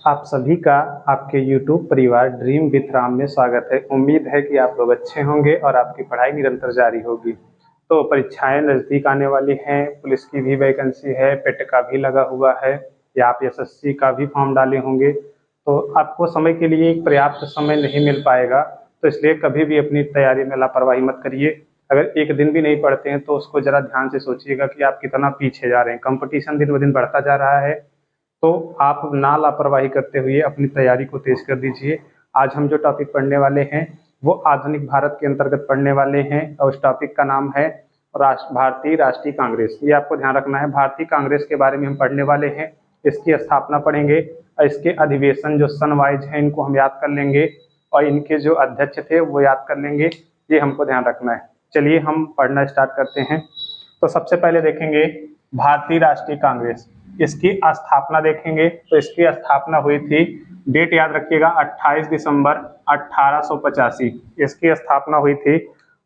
आप सभी का आपके YouTube परिवार ड्रीम विथ राम में स्वागत है। उम्मीद है कि आप लोग अच्छे होंगे और आपकी पढ़ाई निरंतर जारी होगी। तो परीक्षाएं नज़दीक आने वाली हैं, पुलिस की भी वैकेंसी है, पेट का भी लगा हुआ है या आप एसएससी का भी फॉर्म डाले होंगे। तो आपको समय के लिए एक पर्याप्त समय नहीं मिल पाएगा, तो इसलिए कभी भी अपनी तैयारी में लापरवाही मत करिए। अगर एक दिन भी नहीं पढ़ते हैं तो उसको ज़रा ध्यान से सोचिएगा कि आप कितना पीछे जा रहे हैं। कंपटीशन दिन ब दिन बढ़ता जा रहा है, तो आप ना लापरवाही करते हुए अपनी तैयारी को तेज कर दीजिए। आज हम जो टॉपिक पढ़ने वाले हैं वो आधुनिक भारत के अंतर्गत पढ़ने वाले हैं और उस टॉपिक का नाम है भारतीय राष्ट्रीय कांग्रेस। ये आपको ध्यान रखना है, भारतीय कांग्रेस के बारे में हम पढ़ने वाले हैं। इसकी स्थापना पढ़ेंगे और इसके अधिवेशन जो सन वाइज हैं इनको हम याद कर लेंगे और इनके जो अध्यक्ष थे वो याद कर लेंगे। ये हमको ध्यान रखना है। चलिए हम पढ़ना स्टार्ट करते हैं। तो सबसे पहले देखेंगे भारतीय राष्ट्रीय कांग्रेस। इसकी स्थापना देखेंगे तो इसकी स्थापना हुई थी, डेट याद रखिएगा, 28 दिसंबर 1885। इसकी स्थापना हुई थी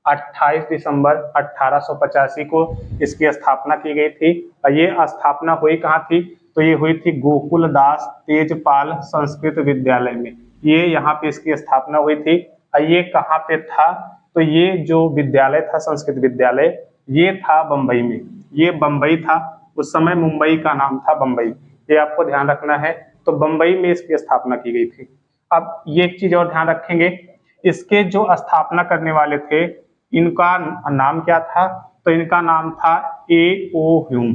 28 दिसंबर 1885 को इसकी स्थापना की गई थी। और ये स्थापना हुई कहाँ थी? तो ये हुई थी गोकुलदास तेजपाल संस्कृत विद्यालय में। ये यहाँ पे इसकी स्थापना हुई थी। और ये कहाँ पे था? तो ये जो विद्यालय था संस्कृत विद्यालय, ये था बम्बई में। ये बम्बई था, उस समय मुंबई का नाम था बम्बई। ये आपको ध्यान रखना है। तो बम्बई में इसकी स्थापना की गई थी। अब ये एक चीज और ध्यान रखेंगे, इसके जो स्थापना करने वाले थे इनका नाम क्या था? तो इनका नाम था A.O. ह्यूम।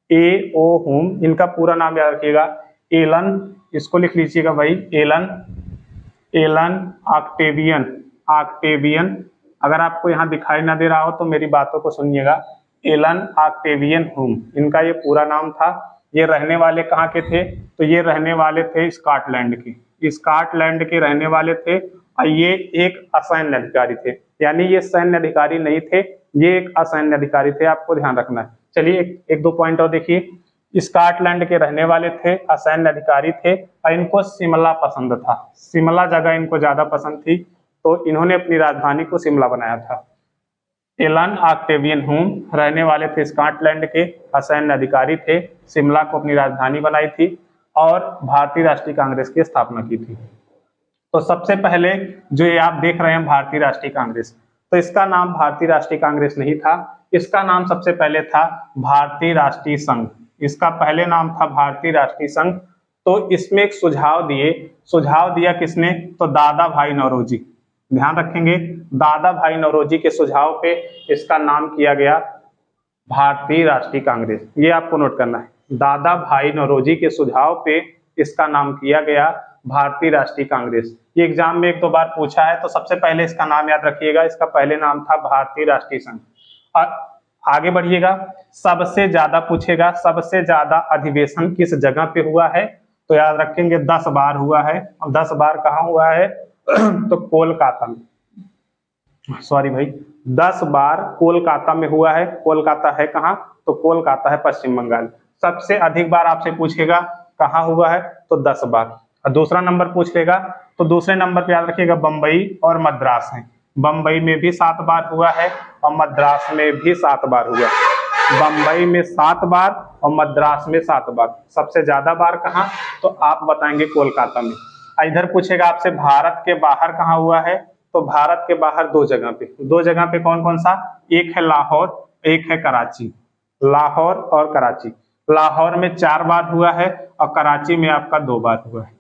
A.O. ह्यूम, इनका पूरा नाम याद रखिएगा, एलन, इसको लिख लीजिएगा भाई, एलन ऑक्टेवियन। अगर आपको यहाँ दिखाई ना दे रहा हो तो मेरी बातों को सुनिएगा। एलन ऑक्टेवियन ह्यूम, इनका ये पूरा नाम था। ये रहने वाले कहाँ के थे? तो ये रहने वाले थे स्कॉटलैंड के। स्कॉटलैंड के रहने वाले थे और ये एक असैन्य अधिकारी थे। यानी ये सैन्य अधिकारी नहीं थे, ये एक असैन्य अधिकारी थे, आपको ध्यान रखना है। चलिए एक दो पॉइंट और देखिए। स्कॉटलैंड के रहने वाले थे, असैन्य अधिकारी थे और इनको शिमला पसंद था। शिमला जगह इनको ज्यादा पसंद थी, तो इन्होंने अपनी राजधानी को शिमला बनाया था। एलन ऑक्टेवियन ह्यूम रहने वाले थे स्कॉटलैंड के, असैन्य अधिकारी थे, शिमला को अपनी राजधानी बनाई थी और भारतीय राष्ट्रीय कांग्रेस की स्थापना की थी। तो सबसे पहले जो ये आप देख रहे हैं भारतीय राष्ट्रीय कांग्रेस, तो इसका नाम भारतीय राष्ट्रीय कांग्रेस नहीं था। इसका नाम सबसे पहले था भारतीय राष्ट्रीय संघ। इसका पहले नाम था भारतीय राष्ट्रीय संघ। तो इसमें एक सुझाव दिया किसने? तो दादा भाई नौरोजी। ध्यान रखेंगे, दादा भाई नौरोजी के सुझाव पे इसका नाम किया गया भारतीय राष्ट्रीय कांग्रेस। ये आपको नोट करना है, दादा भाई नौरोजी के सुझाव पे इसका नाम किया गया भारतीय राष्ट्रीय कांग्रेस। ये एग्जाम में एक दो बार पूछा है, तो सबसे पहले इसका नाम याद रखिएगा। इसका पहले नाम था भारतीय राष्ट्रीय संघ। और आगे बढ़िएगा, सबसे ज्यादा पूछेगा, सबसे ज्यादा अधिवेशन किस जगह पे हुआ है? तो याद रखेंगे 10 बार हुआ है। और 10 बार कहाँ हुआ है? तो कोलकाता में, सॉरी भाई, 10 बार कोलकाता में हुआ है। कोलकाता है कहाँ? तो कोलकाता है पश्चिम बंगाल। सबसे अधिक बार आपसे पूछेगा कहाँ हुआ है? तो 10 बार। और दूसरा नंबर पूछ लेगा तो दूसरे नंबर पे याद रखिएगा बम्बई और मद्रास है। बम्बई में भी 7 बार हुआ है और मद्रास में भी 7 बार हुआ है। बम्बई में 7 बार और मद्रास में 7 बार। सबसे ज्यादा बार कहाँ? तो आप बताएंगे कोलकाता में। इधर पूछेगा आपसे भारत के बाहर कहाँ हुआ है? तो भारत के बाहर 2 जगह पे कौन कौन सा? एक है लाहौर, एक है कराची। लाहौर और कराची। लाहौर में 4 बार हुआ है और कराची में आपका 2 बार हुआ है।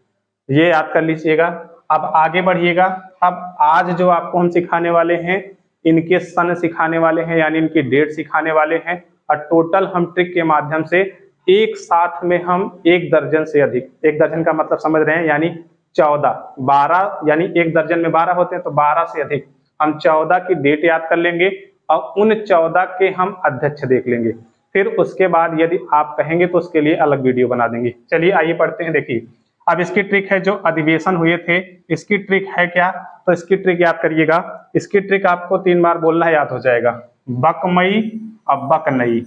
ये याद कर लीजिएगा। अब आगे बढ़िएगा। अब आज जो आपको हम सिखाने वाले हैं, इनके सन सिखाने वाले हैं, यानी इनकी डेट सिखाने वाले हैं। और टोटल हम ट्रिक के माध्यम से एक साथ में हम 1 दर्जन से अधिक, 1 दर्जन का मतलब समझ रहे हैं, यानी 14, 12, यानी 1 दर्जन में 12 होते हैं, तो 12 से अधिक हम 14 की डेट याद कर लेंगे और उन 14 के हम अध्यक्ष देख लेंगे। फिर उसके बाद यदि आप कहेंगे तो उसके लिए अलग वीडियो बना देंगे। चलिए आइए पढ़ते हैं। देखिए, अब इसकी ट्रिक है, जो अधिवेशन हुए थे इसकी ट्रिक है क्या? तो इसकी ट्रिक याद करिएगा। इसकी ट्रिक आपको 3 बार बोलना है, याद हो जाएगा। बकमई और बकनई।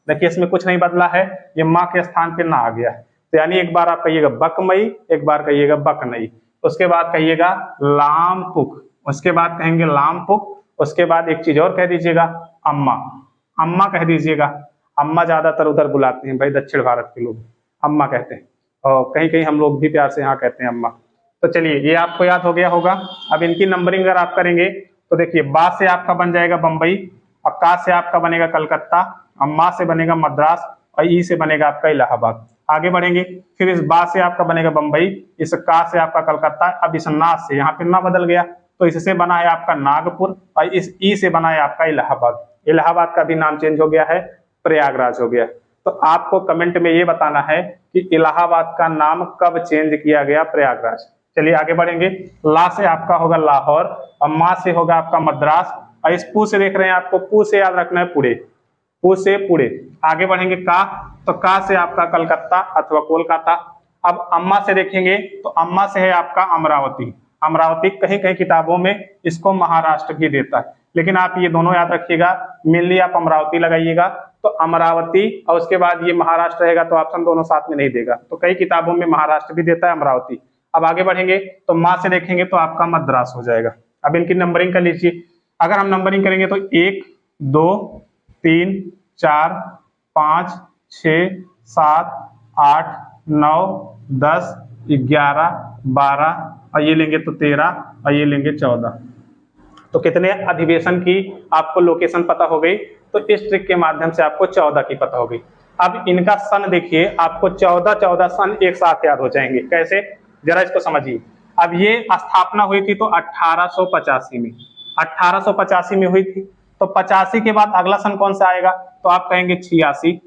देखिए इसमें कुछ नहीं बदला है, ये माँ के स्थान पे ना आ गया है। तो यानी एक बार आप कहिएगा बकमई, एक बार कहिएगा बकनई, उसके बाद कहिएगा लामपुक, उसके बाद कहेंगे लामपुक, उसके बाद एक चीज और कह दीजिएगा अम्मा। अम्मा कह दीजिएगा। अम्मा ज्यादातर उधर बुलाते हैं भाई, दक्षिण भारत के लोग अम्मा कहते हैं। और कहीं कहीं हम लोग भी प्यार से यहाँ कहते हैं अम्मा। तो चलिए ये आपको याद हो गया होगा। अब इनकी नंबरिंग अगर आप करेंगे तो देखिए, बा से आपका बन जाएगा बम्बई, और का से आपका बनेगा कलकत्ता, अम्मा से बनेगा मद्रास, और ई से बनेगा आपका इलाहाबाद। आगे बढ़ेंगे, फिर इस बा से आपका बनेगा बम्बई, इस का से आपका कलकत्ता, अब इस ना से यहाँ पे ना बदल गया तो इससे बना है आपका नागपुर, और इस ई से बना है आपका इलाहाबाद। इलाहाबाद का भी नाम चेंज हो गया है, प्रयागराज हो गया। तो आपको कमेंट में ये बताना है कि इलाहाबाद का नाम कब चेंज किया गया प्रयागराज। चलिए आगे बढ़ेंगे, ला से आपका होगा लाहौर, और मा से होगा आपका मद्रास, और इस पू से देख रहे हैं, आपको पू से याद रखना है पुणे, पू से पुणे। आगे बढ़ेंगे का, तो का से आपका कलकत्ता अथवा कोलकाता। अब अम्मा से देखेंगे तो अम्मा से है आपका अमरावती। अमरावती कहीं कहीं किताबों में इसको महाराष्ट्र भी देता है, लेकिन आप ये दोनों याद रखिएगा, मेनली आप अमरावती लगाइएगा। तो अमरावती और उसके बाद ये महाराष्ट्र रहेगा, तो ऑप्शन दोनों साथ में नहीं देगा, तो कई किताबों में महाराष्ट्र भी देता है, अमरावती। अब आगे बढ़ेंगे तो माँ से देखेंगे तो आपका मद्रास हो जाएगा। अब इनकी नंबरिंग कर लीजिए, अगर हम नंबरिंग करेंगे तो 1 2 3 4 5 6 7 8 9 10 11 12, और ये लेंगे तो 13, और ये लेंगे 14। तो कितने अधिवेशन की आपको लोकेशन पता हो गई, तो इस ट्रिक के माध्यम से आपको 14 की पता हो गई। अब इनका सन देखिए, आपको 14 सन एक साथ याद हो जाएंगे। कैसे, जरा इसको समझिए। अब ये स्थापना हुई थी तो 1885 में, 1885 में हुई थी। तो 85 के बाद अगला सन कौन सा आएगा, तो आप कहेंगे 86,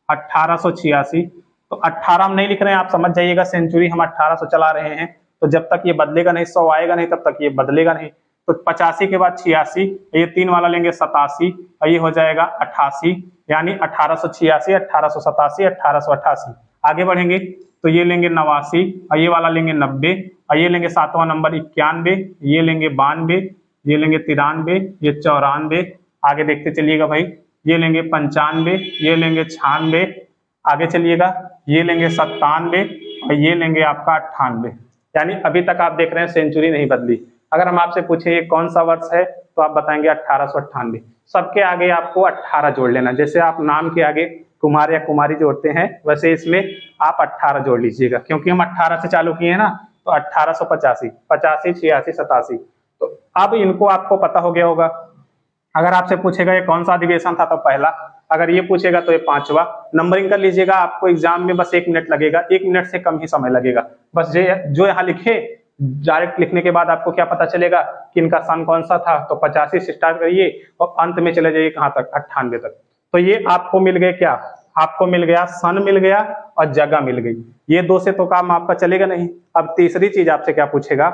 1886। तो 18 हम नहीं लिख रहे हैं, आप समझ जाइएगा, सेंचुरी हम 1800 चला रहे हैं, तो जब तक ये बदलेगा नहीं, 100 आएगा नहीं, तब तक ये बदलेगा नहीं। तो 85 के बाद 86, ये 3 वाला लेंगे 87, और ये हो जाएगा 88, यानी 1886, 1887, 1888। आगे बढ़ेंगे तो ये लेंगे 89, और ये वाला लेंगे 90, और ये लेंगे 7वां नंबर 91, ये लेंगे 92, ये लेंगे 93, ये 94। आगे देखते चलिएगा भाई, ये लेंगे 95, ये लेंगे 96। आगे चलिएगा, ये लेंगे 97, और ये लेंगे आपका 98। यानी अभी तक आप देख रहे हैं सेंचुरी नहीं बदली। अगर हम आपसे पूछे ये कौन सा वर्ष है, तो आप बताएंगे 1898। सबके आगे आपको 18 जोड़ लेना, जैसे आप नाम के आगे कुमार या कुमारी जोड़ते हैं, वैसे इसमें आप 18 जोड़ लीजिएगा, क्योंकि हम 18 से चालू किए हैं ना। तो 1885, 85, 86, 87। तो अब इनको आपको पता हो गया होगा। अगर आपसे पूछेगा ये कौन सा अधिवेशन था, तो पहला। अगर ये पूछेगा तो ये 5वां। नंबरिंग कर लीजिएगा, आपको एग्जाम में बस 1 मिनट लगेगा, 1 मिनट से कम ही समय लगेगा। बस जो यहाँ लिखे, डायरेक्ट लिखने के बाद आपको क्या पता चलेगा कि इनका सन कौन सा था। तो 85 से स्टार्ट करिए और अंत में चले जाइए कहाँ तक, 98 तक। तो ये आपको मिल गए क्या, आपको मिल गया सन मिल गया और जगह मिल गई। ये 2 से तो काम आपका चलेगा नहीं। अब तीसरी चीज आपसे क्या पूछेगा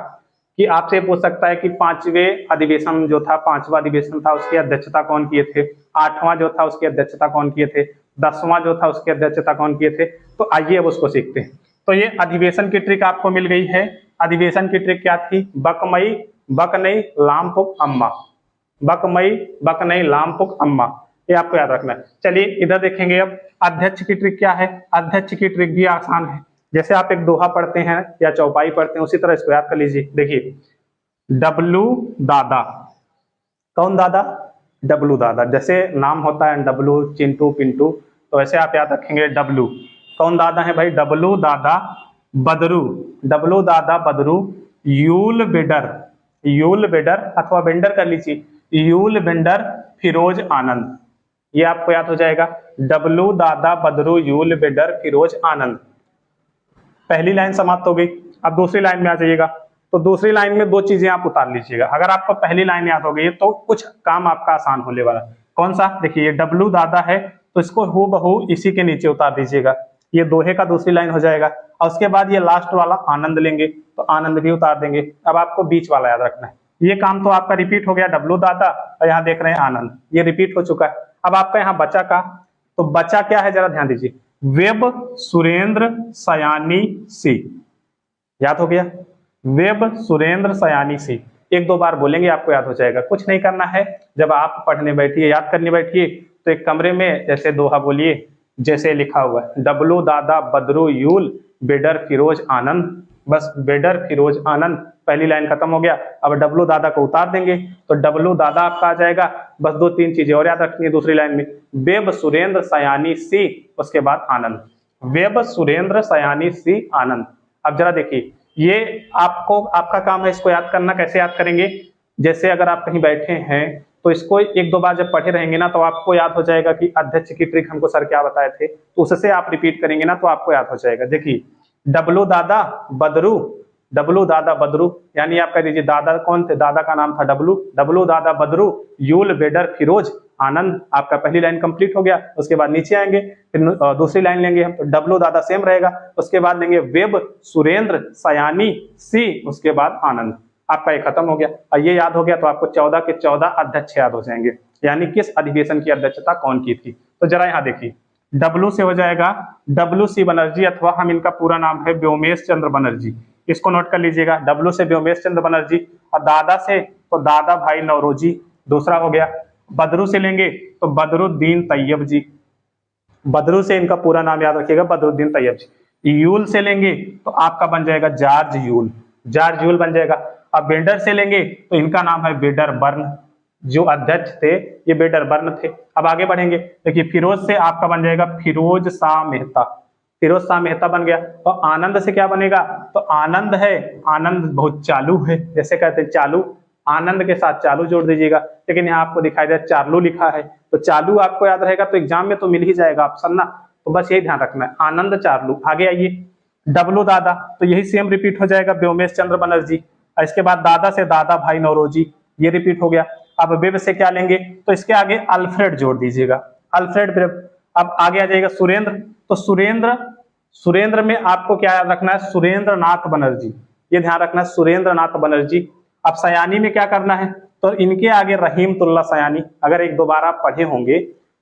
कि आपसे पूछ सकता है कि 5वें अधिवेशन जो था, 5वां अधिवेशन था, उसकी अध्यक्षता कौन किए थे। 8वां जो था उसकी अध्यक्षता कौन किए थे। 10वां जो था उसकी अध्यक्षता कौन किए थे। तो आइए अब उसको सीखते हैं। तो ये अधिवेशन की ट्रिक आपको मिल गई है। अधिवेशन की ट्रिक क्या थी, बकमई बकनई लामपुक अम्मा, बकमई बकनई लामपुक अम्मा, ये आपको याद रखना है। चलिए इधर देखेंगे अब अध्यक्ष की ट्रिक क्या है। अध्यक्ष की ट्रिक भी आसान है। जैसे आप एक दोहा पढ़ते हैं या चौपाई पढ़ते हैं, उसी तरह इसको याद कर लीजिए। देखिए, डब्लू दादा, कौन दादा, डब्लू दादा। जैसे नाम होता है डब्लू, चिंटू, पिंटू, तो वैसे आप याद रखेंगे डब्लू। कौन दादा है भाई, डब्लू दादा बदरू, डब्लू दादा बदरू, यूल बेडर, यूल बेडर अथवा बेंडर कर लीजिए, यूल बेंडर फिरोज आनंद। ये आपको याद हो जाएगा, डब्लू दादा बदरू यूल बेडर फिरोज आनंद। पहली लाइन समाप्त हो गई। अब दूसरी लाइन में आ जाइएगा। तो दूसरी लाइन में 2 चीजें आप उतार लीजिएगा। अगर आपको पहली लाइन याद हो गई तो कुछ काम आपका आसान होने वाला। कौन सा, देखिए ये डब्लू दादा है, तो इसको हूबहू इसी के नीचे उतार दीजिएगा। ये दोहे का दूसरी लाइन हो जाएगा। और उसके बाद ये लास्ट वाला आनंद लेंगे, तो आनंद भी उतार देंगे। अब आपको बीच वाला याद रखना है। ये काम तो आपका रिपीट हो गया, डब्लू दादा, और यहाँ देख रहे हैं आनंद, ये रिपीट हो चुका है। अब आपका यहाँ बचा का, तो बचा क्या है जरा ध्यान दीजिए, वेब सुरेंद्र सयानी सी। याद हो गया, वेब सुरेंद्र सयानी सी। 1-2 बार बोलेंगे आपको याद हो जाएगा। कुछ नहीं करना है, जब आप पढ़ने बैठिए, याद करने बैठिए, तो एक कमरे में जैसे दोहा बोलिए, जैसे लिखा हुआ है, डब्लू दादा बदरू यूल बेडर फिरोज आनंद। बस बेडर फिरोज आनंद, पहली लाइन खत्म हो गया। अब डब्लू दादा को उतार देंगे, तो डब्लू दादा आपका आ जाएगा। बस 2-3 चीजें और याद रखनी है दूसरी लाइन में, बेब सुरेंद्र सयानी सी, उसके बाद आनंद वेब सुरेंद्र सयानी सी आनंद। अब जरा देखिए, ये आपको आपका काम है इसको याद करना। कैसे याद करेंगे? जैसे अगर आप कहीं बैठे हैं तो इसको एक दो बार जब पढ़े रहेंगे ना तो आपको याद हो जाएगा कि अध्यक्ष की ट्रिक हमको सर क्या बताए थे, तो उससे आप रिपीट करेंगे ना तो आपको याद हो जाएगा। देखिए, डब्लू दादा बदरू, डब्लू दादा बदरू, यानी आप कह दीजिए दादा कौन थे, दादा का नाम था डब्लू, डब्लू दादा बदरू यूल बेडर फिरोज आनंद। आपका पहली लाइन कंप्लीट हो गया। उसके बाद नीचे आएंगे, फिर दूसरी लाइन लेंगे हम, तो डब्लू दादा सेम रहेगा। उसके बाद लेंगे वेब सुरेंद्र सयानी सी, उसके बाद आनंद। आपका ये खत्म हो गया और ये याद हो गया तो आपको 14 के 14 अध्यक्ष याद हो जाएंगे, यानी किस अधिवेशन की अध्यक्षता कौन की थी। तो जरा यहाँ देखिए, डब्लू से हो जाएगा डब्लू सी बनर्जी, अथवा हम इनका पूरा नाम है व्योमेश चंद्र बनर्जी, इसको नोट कर लीजिएगा। डब्लू से व्योमेश चंद्र बनर्जी, और दादा से तो दादा भाई नौरोजी, दूसरा हो गया। बदरू से लेंगे तो बदरुद्दीन तैयब जी, बदरू से इनका पूरा नाम याद रखिएगा, बदरुद्दीन तैयब जी। यूल से लेंगे तो आपका बन जाएगा जॉर्ज यूल, जॉर्ज यूल बन जाएगा। अब बेडर से लेंगे तो इनका नाम है बेडर बर्न, जो अध्यक्ष थे ये बेडर बर्न थे। अब आगे बढ़ेंगे, देखिए फिरोज से आपका बन जाएगा फिरोज शाह मेहता, फिरोज शाह मेहता बन गया। और आनंद से क्या बनेगा, तो आनंद है, आनंद बहुत चालू है, जैसे कहते हैं चालू, आनंद के साथ चालू जोड़ दीजिएगा। लेकिन यहाँ आपको दिखाई दे चार्लू लिखा है, तो चालू आपको याद रहेगा तो एग्जाम में तो मिल ही जाएगा ऑप्शन ना, तो बस यही ध्यान रखना है, आनंद चार्लू। आगे आइए, डब्लू दादा, तो यही सेम रिपीट हो जाएगा व्योमेश चंद्र बनर्जी। इसके बाद दादा से दादा भाई नौरोजी, ये रिपीट हो गया। अब वेब से क्या लेंगे, तो इसके आगे अल्फ्रेड जोड़ दीजिएगा, अल्फ्रेड वेब। अब आगे आ जाएगा सुरेंद्र, तो सुरेंद्र, सुरेंद्र में आपको क्या याद रखना है, सुरेंद्र नाथ बनर्जी, ये ध्यान रखना है, सुरेंद्र नाथ बनर्जी। अब सयानी में क्या करना है, तो इनके आगे रहीमतुल्लाह सयानी। अगर एक दो बार आप पढ़े होंगे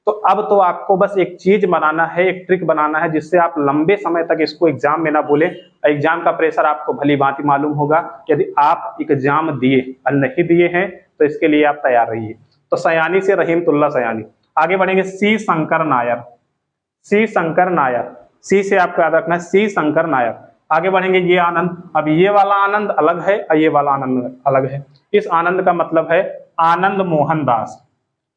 तो अब तो आपको बस एक चीज बनाना है, एक ट्रिक बनाना है, जिससे आप लंबे समय तक इसको एग्जाम में ना भूले। एग्जाम का प्रेशर आपको भली भांति मालूम होगा, यदि आप एग्जाम दिए और नहीं दिए हैं तो इसके लिए आप तैयार रहिए। तो सयानी से रहीमतुल्लाह सयानी। आगे बढ़ेंगे, सी शंकर नायर, सी शंकर नायर, सी से आपको याद रखना है सी शंकर नायर। आगे बढ़ेंगे, ये आनंद, अब ये वाला आनंद अलग है और ये वाला आनंद अलग है। इस आनंद का मतलब है आनंद मोहन दास,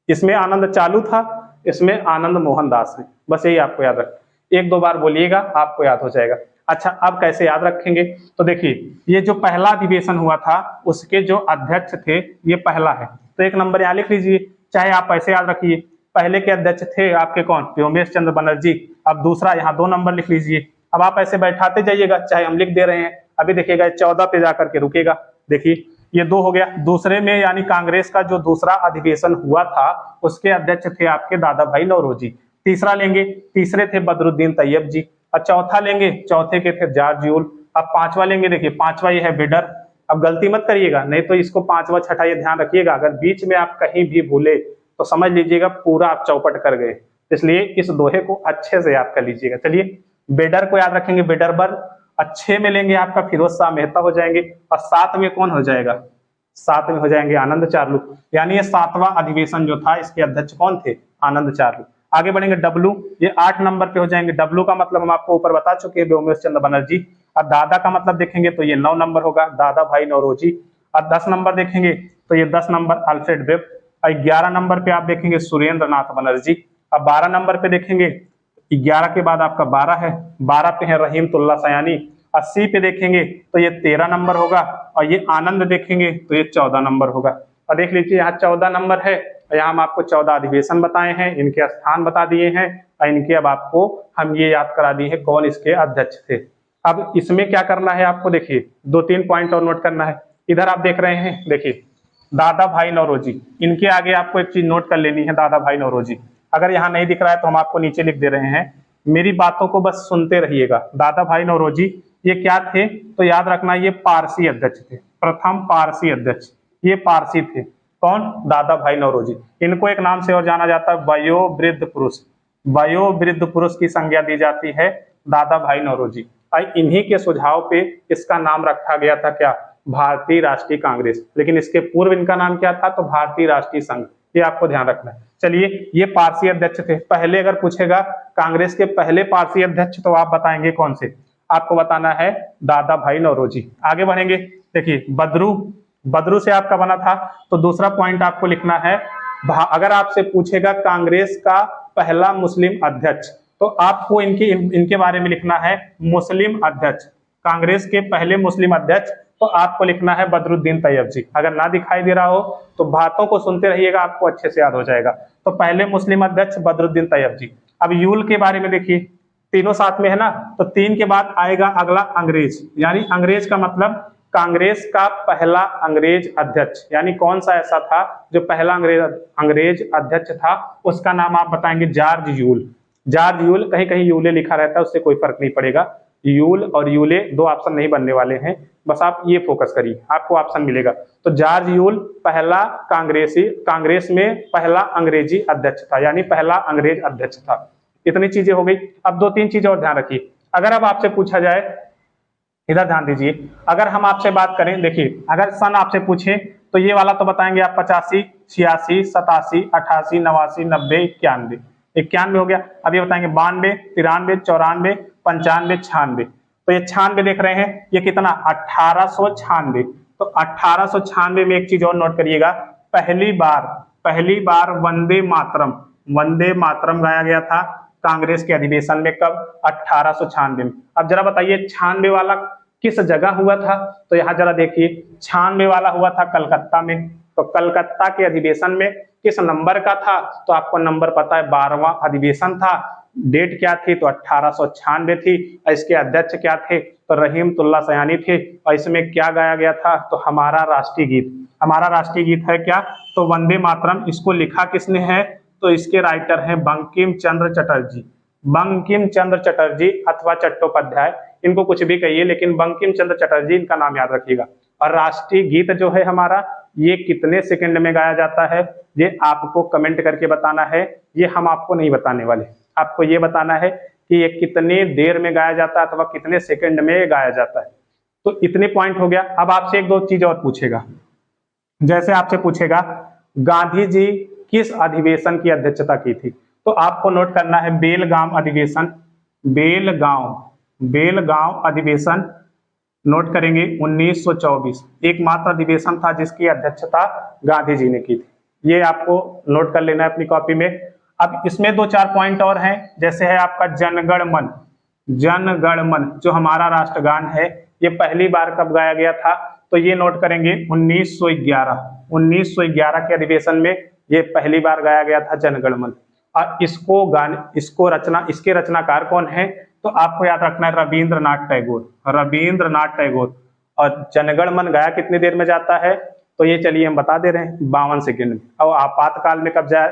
इसमें आनंद चालू था, इसमें आनंद मोहन दास है, बस यही आपको याद रख, एक दो बार बोलिएगा आपको याद हो जाएगा। अच्छा, अब कैसे याद रखेंगे, तो देखिए ये जो पहला अधिवेशन हुआ था उसके जो अध्यक्ष थे ये पहला है, तो एक नंबर यहाँ लिख लीजिए, चाहे आप ऐसे याद रखिए, पहले के अध्यक्ष थे आपके कौन, व्योमेश चंद्र बनर्जी। अब दूसरा यहाँ 2 नंबर लिख लीजिए। अब आप ऐसे बैठाते जाइएगा, चाहे हम लिख दे रहे हैं, अभी देखिएगा 14 पे जाकर के रुकेगा। देखिए ये 2 हो गया। दूसरे में यानी कांग्रेस का जो दूसरा अधिवेशन हुआ था उसके अध्यक्ष थे आपके दादा भाई नौरोजी। तीसरा लेंगे, तीसरे थे बदरुद्दीन तैयब जी। और चौथा लेंगे, चौथे के थे जॉर्ज यूल। अब पांचवा लेंगे, देखिए पांचवा ये है बेडर। अब गलती मत करिएगा, नहीं तो इसको पांचवा छठा ये ध्यान रखिएगा, अगर बीच में आप कहीं भी भूले तो समझ लीजिएगा पूरा आप चौपट कर गए, इसलिए इस दोहे को अच्छे से याद कर लीजिएगा। चलिए, बेडर को याद रखेंगे, बेडर बर्न। अच्छे में लेंगे आपका फिरोज शाह मेहता हो जाएंगे, और 7 में कौन हो जाएगा, 7 में हो जाएंगे आनंद चार्लू, यानी ये 7वां अधिवेशन जो था इसके अध्यक्ष कौन थे, आनंद चार्लू। आगे बढ़ेंगे, डब्लू, ये 8 नंबर पे हो जाएंगे। डब्लू का मतलब हम आपको ऊपर बता चुके हैं, व्योमेश चंद्र बनर्जी। और दादा का मतलब देखेंगे तो ये 9 नंबर होगा, दादा भाई नौरोजी। और 10 नंबर देखेंगे तो ये 10 नंबर अल्फ्रेड वेब। और 11 नंबर पे आप देखेंगे सुरेंद्र नाथ बनर्जी। अब 12 नंबर पे देखेंगे, 11 के बाद आपका 12 है, 12 पे है रहीमतुल्लाह सयानी। 80 पे देखेंगे तो ये 13 नंबर होगा, और ये आनंद देखेंगे तो ये 14 नंबर होगा। और देख लीजिए यहाँ 14 नंबर है, यहाँ हम आपको 14 अधिवेशन बताए हैं, इनके स्थान बता दिए हैं, और इनके अब आपको हम ये याद करा दिए हैं कौन इसके अध्यक्ष थे। अब इसमें क्या करना है आपको, देखिए 2-3 पॉइंट और नोट करना है। इधर आप देख रहे हैं, देखिए दादा भाई नौरोजी, इनके आगे आपको एक चीज नोट कर लेनी है, दादा भाई नौरोजी। अगर यहाँ नहीं दिख रहा है तो हम आपको नीचे लिख दे रहे हैं, मेरी बातों को बस सुनते रहिएगा। दादा भाई नौरोजी ये क्या थे, तो याद रखना ये पारसी अध्यक्ष थे, प्रथम पारसी अध्यक्ष, ये पारसी थे। कौन, दादा भाई नौरोजी। इनको एक नाम से और जाना जाता है वयोवृद्ध पुरुष, वयोवृद्ध पुरुष की संज्ञा दी जाती है दादा भाई नौरोजी। इन्हीं के सुझाव पे इसका नाम रखा गया था क्या, भारतीय राष्ट्रीय कांग्रेस, लेकिन इसके पूर्व इनका नाम क्या था, तो भारतीय राष्ट्रीय संघ, ये आपको ध्यान रखना है। चलिए, ये पारसी अध्यक्ष थे। पहले अगर पूछेगा कांग्रेस के पहले पारसी अध्यक्ष तो आप बताएंगे कौन से, आपको बताना है दादा भाई नौरोजी। आगे बढ़ेंगे, देखिए बदरू, बदरू से आपका बना था, तो दूसरा पॉइंट आपको लिखना है, अगर आपसे पूछेगा कांग्रेस का पहला मुस्लिम अध्यक्ष तो आपको इनके बारे में लिखना है मुस्लिम अध्यक्ष, कांग्रेस के पहले मुस्लिम अध्यक्ष, तो आपको लिखना है बदरुद्दीन तैयब जी। अगर ना दिखाई दे रहा हो तो बातों को सुनते रहिएगा, आपको अच्छे से याद हो जाएगा। तो पहले मुस्लिम अध्यक्ष बदरुद्दीन तैयब जी। अब यूल के बारे में देखिए, तीनों साथ में है ना, तो 3 के बाद आएगा अगला अंग्रेज, यानी अंग्रेज का मतलब कांग्रेस का पहला अंग्रेज अध्यक्ष, यानी कौन सा ऐसा था जो पहला अंग्रेज अध्यक्ष था, उसका नाम आप बताएंगे जॉर्ज यूल। जॉर्ज यूल, कहीं कहीं यूले लिखा रहता है, उससे कोई फर्क नहीं पड़ेगा। यूल और यूले 2 ऑप्शन नहीं बनने वाले हैं, बस आप ये फोकस करिए, आपको ऑप्शन मिलेगा। तो जॉर्ज यूल पहला कांग्रेस में पहला अंग्रेजी अध्यक्ष था, यानी पहला अंग्रेज अध्यक्ष था। इतनी चीजें हो गई। अब 2-3 चीजें और ध्यान रखिए। अगर अब आपसे पूछा जाए, इधर ध्यान दीजिए, अगर हम आपसे बात करें, देखिए अगर सन आपसे पूछे तो ये वाला तो बताएंगे आप 85, 86, 87, 88, 89, 90, 91। 91 हो गया। अब ये बताएंगे 92, 93, 94, 95, 96। तो ये 96 देख रहे हैं, ये कितना 1896। तो 1896 में एक चीज और नोट करिएगा, पहली बार वंदे मातरम गाया गया था कांग्रेस के अधिवेशन में। कब? 1896 में। अब जरा बताइए 96 वाला किस जगह हुआ था? तो यहाँ जरा देखिए, 96 वाला हुआ था कलकत्ता में। तो कलकत्ता के अधिवेशन में किस नंबर का था? तो आपको नंबर पता है, 12वां अधिवेशन था। डेट क्या थी? तो 1896 थी। इसके अध्यक्ष क्या थे? तो रहीमतुल्लाह सयानी थे। और इसमें क्या गाया गया था? तो हमारा राष्ट्रीय गीत है क्या? तो वंदे मातरम। इसको लिखा किसने है? तो इसके राइटर हैं बंकिम चंद्र चटर्जी अथवा चट्टोपाध्याय, इनको कुछ भी कहिए, लेकिन बंकिम चंद्र चटर्जी इनका नाम याद रखिएगा। और राष्ट्रीय गीत जो है हमारा, ये कितने सेकंड में गाया जाता है, ये आपको कमेंट करके बताना है। ये हम आपको नहीं बताने वाले, आपको ये बताना है कि ये कितने देर में गाया जाता है अथवा कितने सेकंड में गाया जाता है। तो इतने पॉइंट हो गया। अब आपसे 1-2 चीज और पूछेगा, जैसे आपसे पूछेगा गांधी जी किस अधिवेशन की अध्यक्षता की थी? तो आपको नोट करना है बेलगांव अधिवेशन नोट करेंगे 1924। एकमात्र अधिवेशन था जिसकी अध्यक्षता गांधी जी ने की थी। ये आपको नोट कर लेना है अपनी कॉपी में। अब इसमें 2-4 पॉइंट और हैं, जैसे है आपका जनगण मन जो हमारा राष्ट्रगान है, ये पहली बार कब गाया गया था? तो ये नोट करेंगे 1911 के अधिवेशन में ये पहली बार गाया गया था जनगण मन। और इसके रचनाकार कौन है? तो आपको याद रखना है रविंद्रनाथ टैगोर। और जनगण मन गाया कितनी देर में जाता है? तो ये चलिए हम बता दे रहे हैं, 52 सेकंड में। और आपातकाल में कब जाए?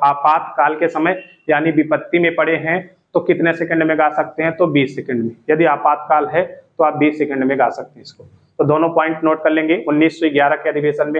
आपातकाल के समय यानी विपत्ति में पड़े हैं तो कितने सेकंड में गा सकते हैं? तो 20 सेकंड में। यदि आपातकाल है तो आप 20 सेकंड में गा सकते हैं इसको। तो दोनों पॉइंट नोट कर लेंगे। 1911 के अधिवेशन में